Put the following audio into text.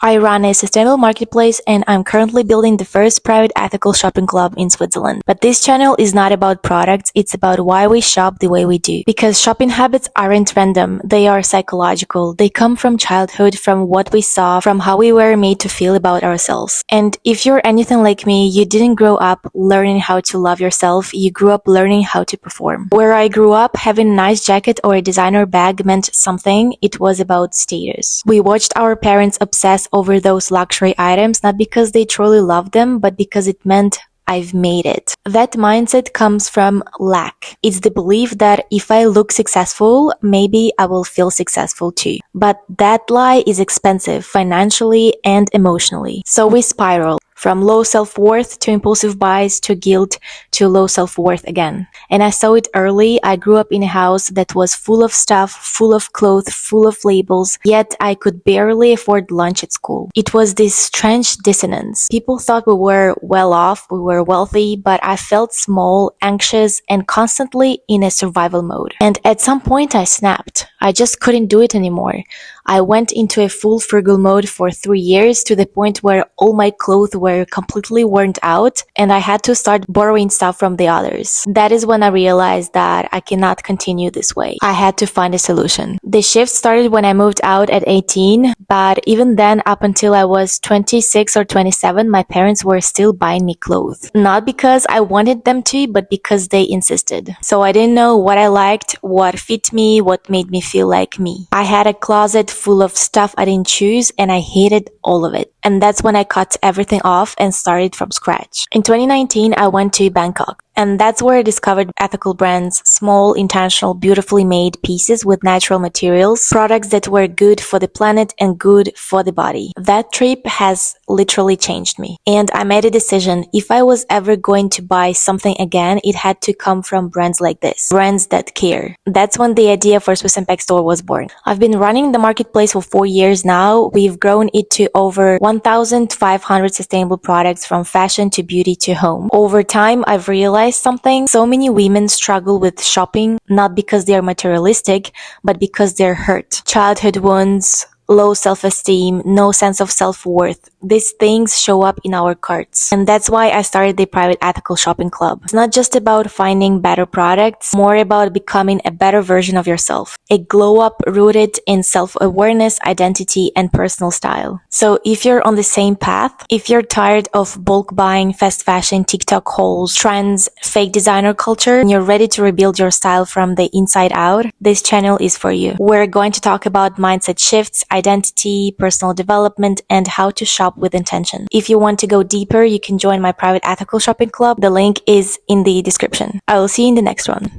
I run a sustainable marketplace and I'm currently building the first private ethical shopping club in Switzerland. But this channel is not about products, it's about why we shop the way we do. Because shopping habits aren't random, they are psychological. They come from childhood, from what we saw, from how we were made to feel about ourselves. And if you're anything like me, you didn't grow up learning how to love yourself, you grew up learning how to perform. Where I grew up, having a nice jacket or a designer bag meant something, it was about status. We watched our parents obsess over those luxury items, not because they truly loved them, but because it meant I've made it. That mindset comes from lack. It's the belief that if I look successful, maybe I will feel successful too. But that lie is expensive financially and emotionally. So we spiral from low self-worth to impulsive buys to guilt to low self-worth again. And I saw it early. I grew up in a house that was full of stuff, full of clothes, full of labels, yet I could barely afford lunch at school. It was this strange dissonance. People thought we were well off, we were wealthy, but I felt small, anxious, and constantly in a survival mode. And at some point I snapped. I just couldn't do it anymore. I went into a full frugal mode for 3 years to the point where all my clothes were completely worn out and I had to start borrowing stuff from the others. That is when I realized that I cannot continue this way. I had to find a solution. The shift started when I moved out at 18, but even then, up until I was 26 or 27, my parents were still buying me clothes. Not because I wanted them to, but because they insisted. So I didn't know what I liked, what fit me, what made me feel like me. I had a closet full of stuff I didn't choose and I hated all of it. And that's when I cut everything off and started from scratch. In 2019, I went to Bangkok. And that's where I discovered ethical brands, small, intentional, beautifully made pieces with natural materials, products that were good for the planet and good for the body. That trip has literally changed me. And I made a decision. If I was ever going to buy something again, it had to come from brands like this. Brands that care. That's when the idea for Swiss Impact Store was born. I've been running the marketplace for 4 years now. We've grown it to over 1,500 sustainable products from fashion to beauty to home. Over time, I've realized something. So many women struggle with shopping, not because they are materialistic, but because they're hurt. Childhood wounds, low self-esteem, no sense of self-worth. These things show up in our carts. And that's why I started the private ethical shopping club. It's not just about finding better products, more about becoming a better version of yourself. A glow up rooted in self-awareness, identity, and personal style. So if you're on the same path, if you're tired of bulk buying, fast fashion, TikTok hauls, trends, fake designer culture, and you're ready to rebuild your style from the inside out, this channel is for you. We're going to talk about mindset shifts, identity, personal development, and how to shop with intention. If you want to go deeper, you can join my private ethical shopping club. The link is in the description. I will see you in the next one.